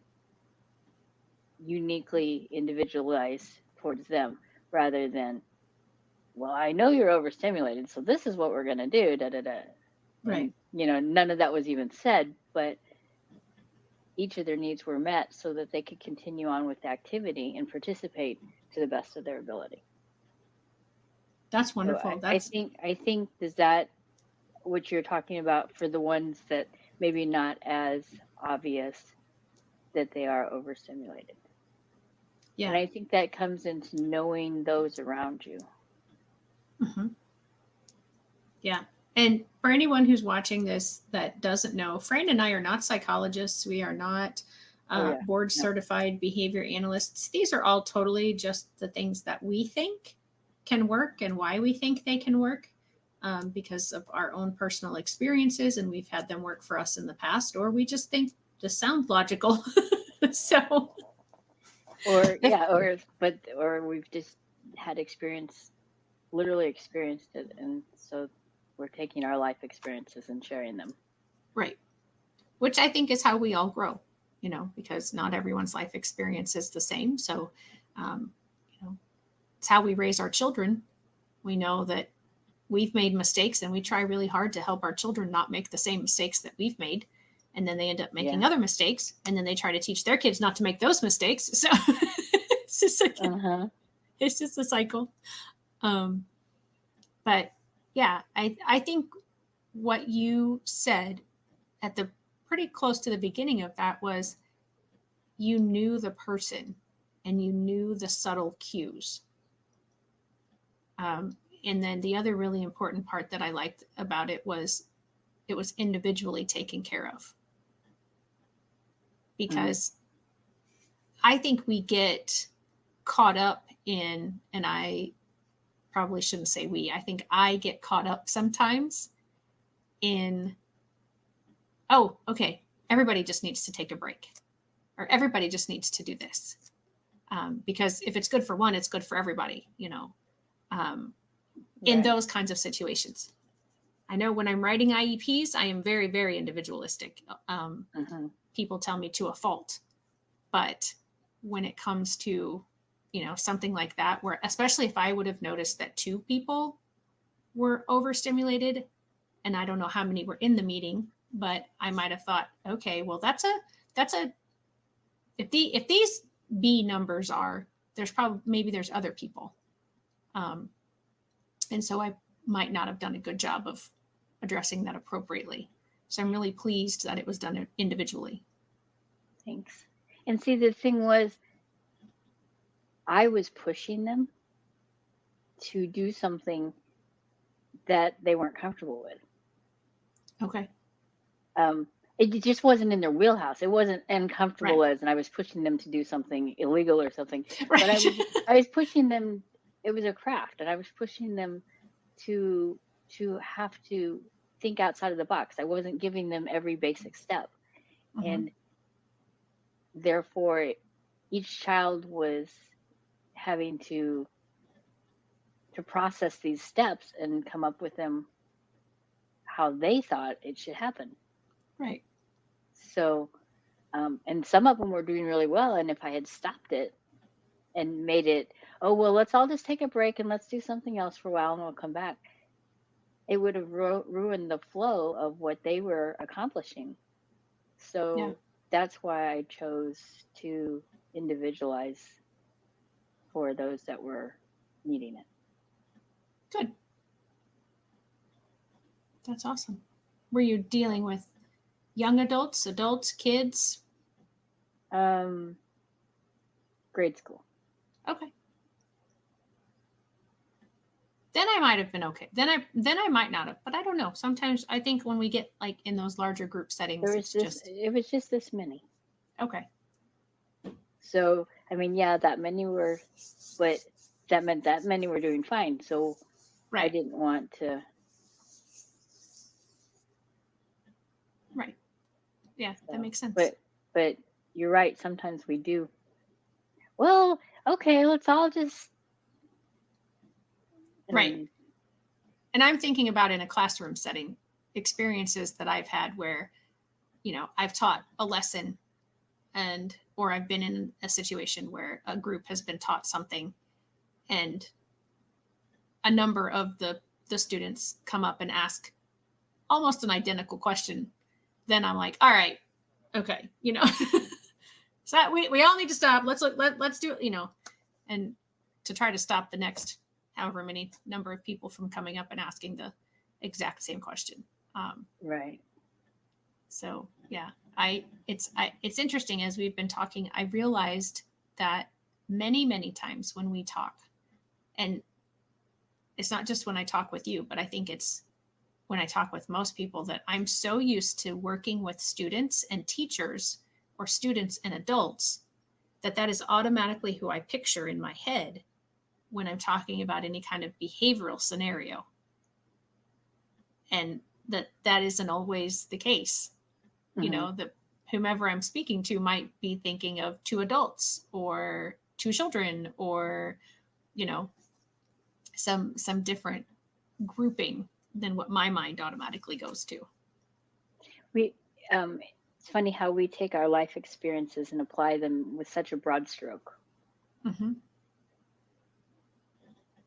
S2: uniquely individualized towards them rather than, well, I know you're overstimulated, so this is what we're going to do, da, da, da.
S1: Right.
S2: And, none of that was even said, but each of their needs were met so that they could continue on with the activity and participate to the best of their ability.
S1: That's wonderful.
S2: So I think is that what you're talking about for the ones that maybe not as obvious that they are overstimulated.
S1: Yeah.
S2: And I think that comes into knowing those around you.
S1: Mm-hmm. Yeah. And for anyone who's watching this that doesn't know, Fran and I are not psychologists. We are not board certified behavior analysts. These are all totally just the things that we think can work and why we think they can work because of our own personal experiences. And we've had them work for us in the past, or we just think this sounds logical. So,
S2: or we've just had literally experienced it. And so we're taking our life experiences and sharing them.
S1: Right. Which I think is how we all grow, because not everyone's life experience is the same. So, it's how we raise our children. We know that we've made mistakes and we try really hard to help our children not make the same mistakes that we've made. And then they end up making other mistakes. And then they try to teach their kids not to make those mistakes. So it's just a cycle. But yeah, I think what you said at the pretty close to the beginning of that was you knew the person and you knew the subtle cues. And then the other really important part that I liked about it was individually taken care of. Because I think we get caught up in, and I probably shouldn't say we, I think I get caught up sometimes in, oh, okay, everybody just needs to take a break, or everybody just needs to do this. Because if it's good for one, it's good for everybody, in those kinds of situations. I know when I'm writing IEPs, I am very, very individualistic. People tell me to a fault. But when it comes to, something like that, where especially if I would have noticed that two people were overstimulated, and I don't know how many were in the meeting, but I might have thought, okay, well, if these B numbers are, maybe there's other people. And so I might not have done a good job of addressing that appropriately. So I'm really pleased that it was done individually.
S2: Thanks. And see, the thing was, I was pushing them to do something that they weren't comfortable with.
S1: Okay.
S2: It just wasn't in their wheelhouse. It wasn't uncomfortable and I was pushing them to do something illegal or something. Right. But I was pushing them. It was a craft, and I was pushing them to have to think outside of the box. I wasn't giving them every basic step. And therefore each child was having to process these steps and come up with them how they thought it should happen.
S1: Right.
S2: So, and some of them were doing really well. And if I had stopped it and made it, oh, well, let's all just take a break and let's do something else for a while and we'll come back, it would have ruined the flow of what they were accomplishing. So that's why I chose to individualize for those that were needing it.
S1: Good. That's awesome. Were you dealing with young adults, kids?
S2: Grade school.
S1: Okay. Then I might have been okay. Then I might not have, but I don't know. Sometimes I think when we get like in those larger group settings,
S2: It was just this many.
S1: Okay.
S2: So, I mean, yeah, that many were, but that meant that many were doing fine. So
S1: Right.
S2: I didn't want to.
S1: Right. Yeah,
S2: So,
S1: that makes sense.
S2: But you're right. Sometimes we do. Well, okay, let's all just.
S1: Right. And I'm thinking about in a classroom setting, experiences that I've had where, I've taught a lesson or I've been in a situation where a group has been taught something and a number of the students come up and ask almost an identical question. Then I'm like, all right, okay, so we all need to stop. Let's do it, and to try to stop the next however many number of people from coming up and asking the exact same question.
S2: Right.
S1: So yeah, it's interesting as we've been talking. I realized that many times when we talk, and it's not just when I talk with you, but I think it's when I talk with most people, that I'm so used to working with students and teachers or students and adults that is automatically who I picture in my head when I'm talking about any kind of behavioral scenario. And that isn't always the case.
S2: Mm-hmm.
S1: That whomever I'm speaking to might be thinking of two adults or two children or, some different grouping than what my mind automatically goes to.
S2: We it's funny how we take our life experiences and apply them with such a broad stroke.
S1: Mm-hmm.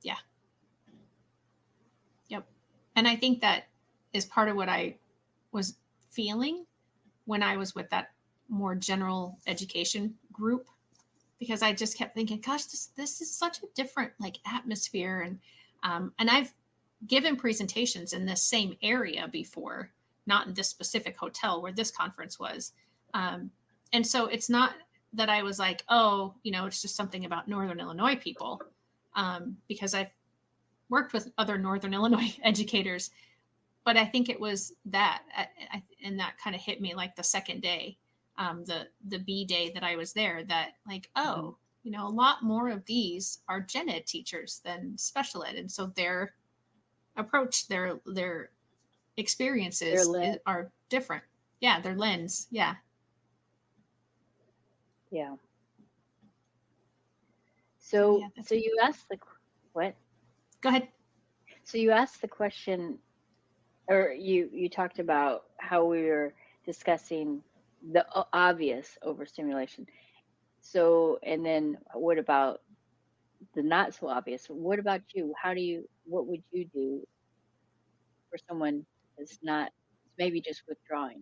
S1: Yeah. Yep. And I think that is part of what I was feeling when I was with that more general education group, because I just kept thinking, gosh, this is such a different like atmosphere, and I've given presentations in this same area before, not in this specific hotel where this conference was, and so it's not that I was like, oh, it's just something about Northern Illinois people, because I've worked with other Northern Illinois educators, but I think it was that, and that kind of hit me like the second day, the B day that I was there, that like, oh,
S2: Mm-hmm.
S1: a lot more of these are gen ed teachers than special ed, and so their approach, their experiences are different. Yeah, their lens. Yeah.
S2: Yeah. So,
S1: yeah,
S2: so you asked the what?
S1: Go ahead.
S2: So you asked the question, or you talked about how we were discussing the obvious overstimulation. So, and then what about the not so obvious? What about you? What would you do for someone that's not maybe just withdrawing?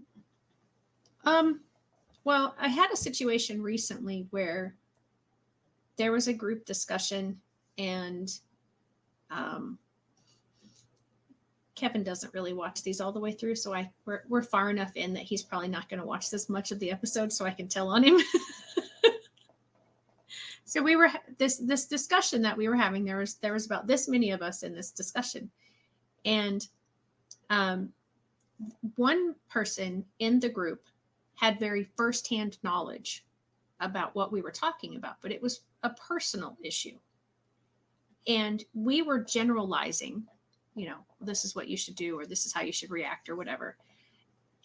S1: Well, I had a situation recently where there was a group discussion, and um, Kevin doesn't really watch these all the way through, so we're far enough in that he's probably not going to watch this much of the episode, so I can tell on him. So we were this discussion that we were having. There was about this many of us in this discussion, and one person in the group had very firsthand knowledge about what we were talking about, but it was a personal issue, and we were generalizing. This is what you should do, or this is how you should react, or whatever.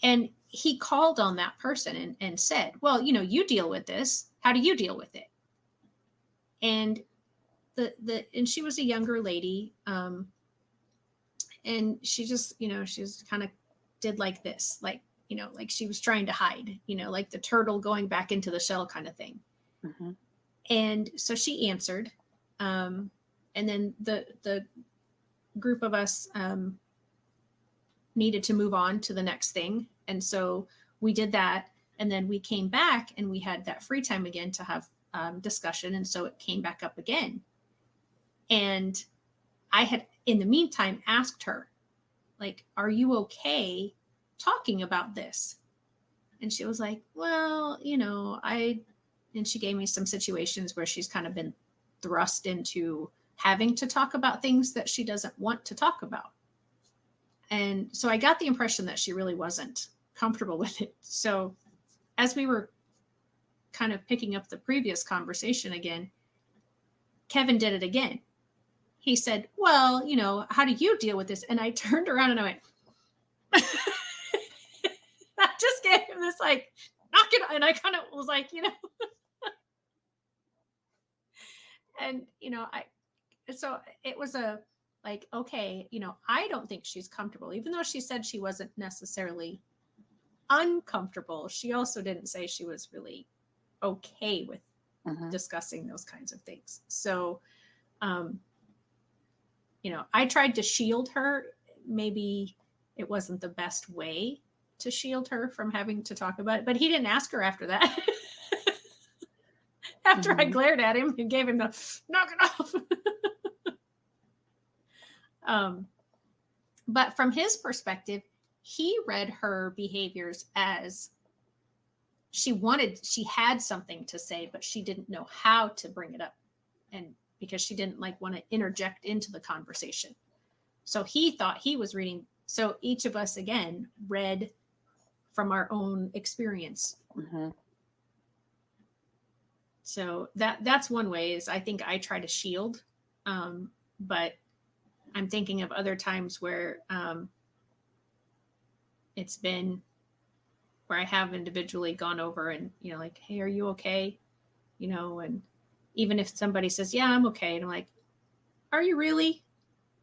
S1: And he called on that person and said, well, you deal with this. How do you deal with it? And and she was a younger lady, and she just, she was kind of did like this, like, like she was trying to hide, like the turtle going back into the shell kind of thing.
S2: Mm-hmm.
S1: And so she answered, and then the group of us needed to move on to the next thing, and so we did that, and then we came back and we had that free time again to have discussion, and so it came back up again. And I had in the meantime asked her, like, are you okay talking about this? And she was like, well, and she gave me some situations where she's kind of been thrust into having to talk about things that she doesn't want to talk about. And so I got the impression that she really wasn't comfortable with it. So as we were kind of picking up the previous conversation again, Kevin did it again. He said, well, how do you deal with this? And I turned around and I went, I just gave him this like, knock it. And I kind of was like, and, so it was a like, okay, I don't think she's comfortable, even though she said she wasn't necessarily uncomfortable. She also didn't say she was really okay with discussing those kinds of things. So, I tried to shield her. Maybe it wasn't the best way to shield her from having to talk about it, but he didn't ask her after that. After I glared at him and gave him the knock it off. But from his perspective, he read her behaviors as she had something to say, but she didn't know how to bring it up. And because she didn't want to interject into the conversation. So he thought he was reading. So each of us, again, read from our own experience. So that's one way is I think I try to shield. But I'm thinking of other times where it's been where I have individually gone over and, like, hey, are you okay? And even if somebody says, yeah, I'm okay. And I'm like, are you really?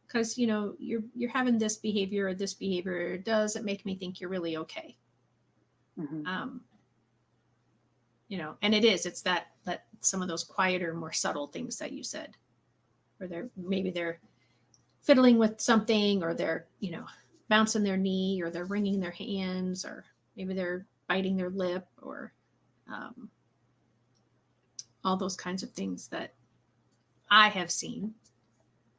S1: Because, you're having this behavior or this behavior. Does it make me think you're really okay? And it's that some of those quieter, more subtle things that you said, where they're fiddling with something, or they're, bouncing their knee, or they're wringing their hands, or maybe they're biting their lip, or all those kinds of things that I have seen.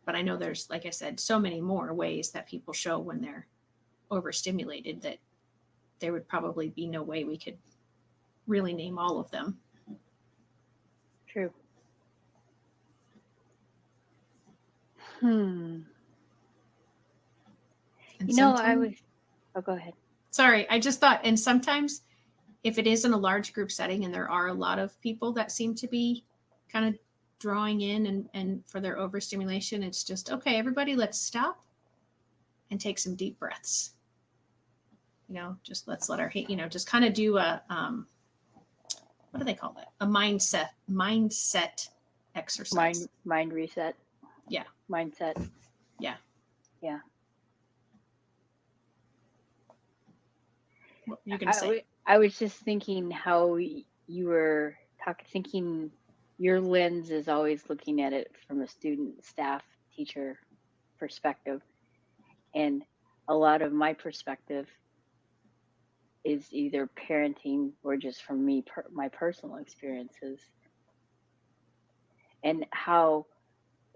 S1: But I know there's, like I said, so many more ways that people show when they're overstimulated that there would probably be no way we could really name all of them.
S2: True. Oh, go ahead.
S1: Sorry, I just thought, and sometimes if it is in a large group setting and there are a lot of people that seem to be kind of drawing in and for their overstimulation, it's just, okay, everybody, let's stop and take some deep breaths. Just let's let our, just kind of do a, what do they call that? A mindset exercise.
S2: Mind reset.
S1: Yeah.
S2: Mindset.
S1: Yeah.
S2: Yeah.
S1: What were you going to say?
S2: I was just thinking how you were thinking your lens is always looking at it from a student, staff, teacher perspective. And a lot of my perspective is either parenting or just from me, my personal experiences. And how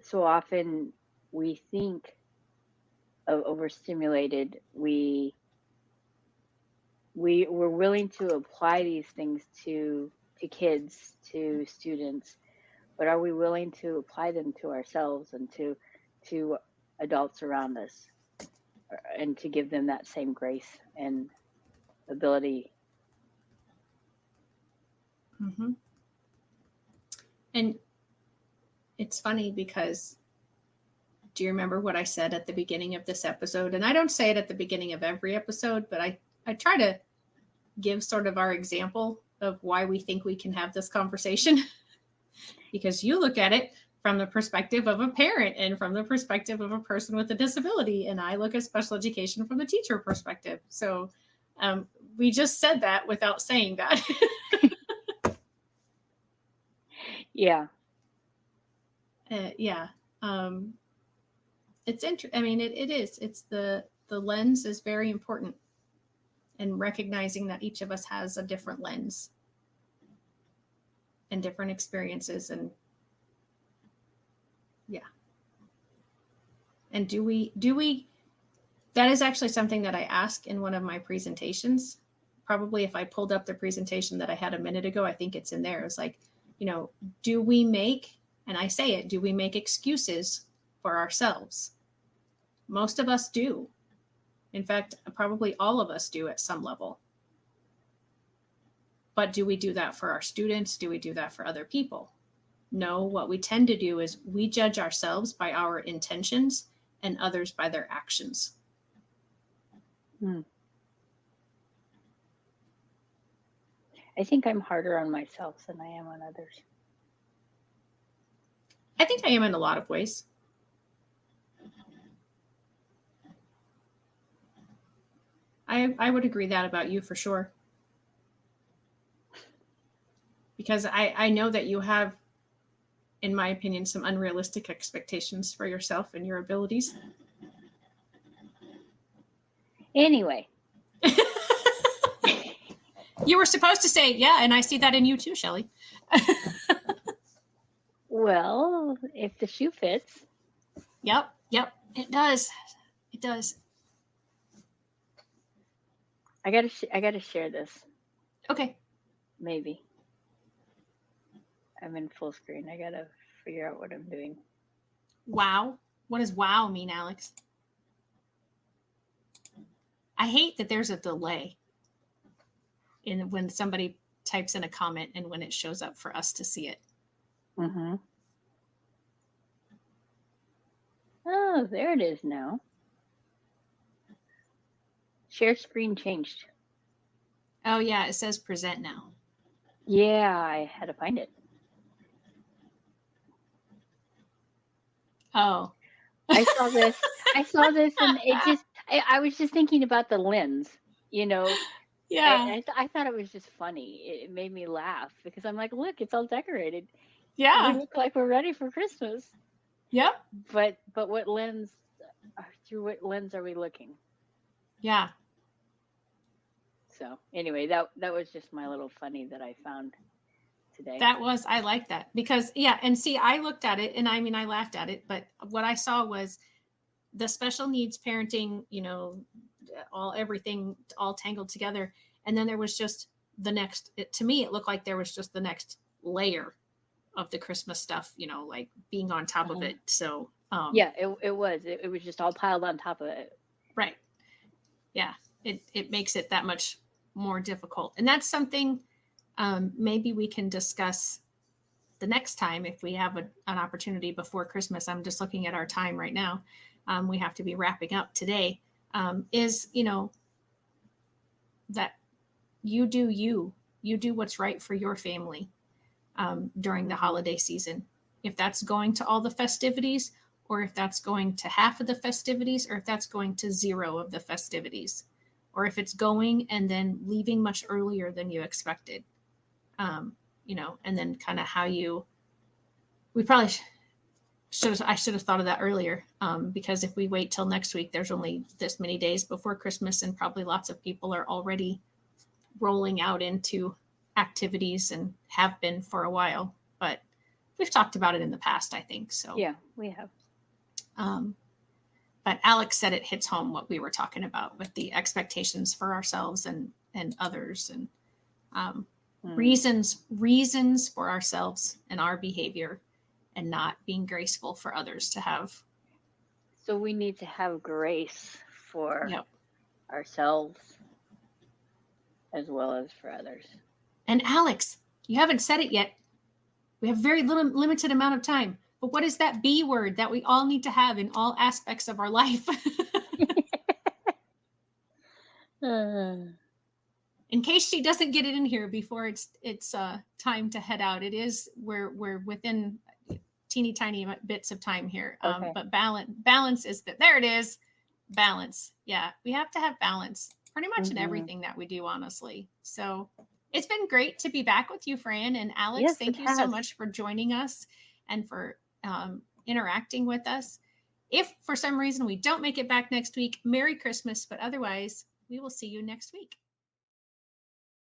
S2: so often we think of overstimulated, we're willing to apply these things to kids, to students, but are we willing to apply them to ourselves and to adults around us, and to give them that same grace and ability?
S1: And it's funny because, do you remember what I said at the beginning of this episode? And I don't say it at the beginning of every episode, but I try to give sort of our example of why we think we can have this conversation. Because you look at it from the perspective of a parent and from the perspective of a person with a disability, and I look at special education from the teacher perspective. So we just said that without saying that.
S2: Yeah.
S1: Yeah. It's interesting. I mean, it is. It's the lens is very important, and recognizing that each of us has a different lens and different experiences, and yeah. And do we That is actually something that I ask in one of my presentations. Probably if I pulled up the presentation that I had a minute ago, I think it's in there. It's like, do we make, and I say it, do we make excuses for ourselves? Most of us do. In fact, probably all of us do at some level. But do we do that for our students? Do we do that for other people? No, what we tend to do is we judge ourselves by our intentions and others by their actions.
S2: I think I'm harder on myself than I am on others.
S1: I think I am in a lot of ways. I would agree that about you for sure. Because I know that you have, in my opinion, some unrealistic expectations for yourself and your abilities.
S2: Anyway.
S1: You were supposed to say, yeah, and I see that in you too, Shelley.
S2: Well, if the shoe fits.
S1: Yep, it does. It does.
S2: I gotta share this.
S1: Okay.
S2: Maybe. I'm in full screen. I gotta figure out what I'm doing.
S1: Wow. What does wow mean, Alex? I hate that there's a delay in when somebody types in a comment and when it shows up for us to see it.
S2: Mm-hmm. Oh, there it is now. Share screen changed.
S1: Oh, yeah, it says present now.
S2: Yeah, I had to find it.
S1: Oh.
S2: I saw this and it just, I was just thinking about the lens,
S1: Yeah.
S2: I thought it was just funny. It made me laugh because I'm like, look, it's all decorated.
S1: Yeah.
S2: We look like we're ready for Christmas.
S1: Yep.
S2: But what lens, through what lens are we looking?
S1: Yeah.
S2: So anyway, that was just my little funny that I found today.
S1: I like that because, yeah. And see, I looked at it and I mean, I laughed at it, but what I saw was the special needs parenting, everything all tangled together. And then there was just the next, to me, it looked like there was just the next layer of the Christmas stuff, like being on top of it. So,
S2: yeah, it was just all piled on top of it.
S1: Right. Yeah. It makes it that much more difficult. And that's something maybe we can discuss the next time if we have an opportunity before Christmas. I'm just looking at our time right now. We have to be wrapping up today. Is, that you do what's right for your family during the holiday season. If that's going to all the festivities, or if that's going to half of the festivities, or if that's going to zero of the festivities, or if it's going and then leaving much earlier than you expected. And then kind of how we probably I should have thought of that earlier, because if we wait till next week, there's only this many days before Christmas, and probably lots of people are already rolling out into activities and have been for a while. But we've talked about it in the past, I think. So
S2: yeah, we have.
S1: But Alex said it hits home what we were talking about with the expectations for ourselves and others, and reasons for ourselves and our behavior, and not being graceful for others to have.
S2: So we need to have grace for ourselves as well as for others.
S1: And Alex, you haven't said it yet. We have very limited amount of time. But what is that B word that we all need to have in all aspects of our life? In case she doesn't get it in here before it's time to head out, it is we're within teeny tiny bits of time here.
S2: Okay.
S1: But balance is that there it is. Balance. Yeah, we have to have balance pretty much in everything that we do, honestly. So it's been great to be back with you, Fran and Alex.
S2: Yes,
S1: thank you so much for joining us and for interacting with us. If for some reason we don't make it back next week, Merry Christmas. But otherwise, we will see you next week.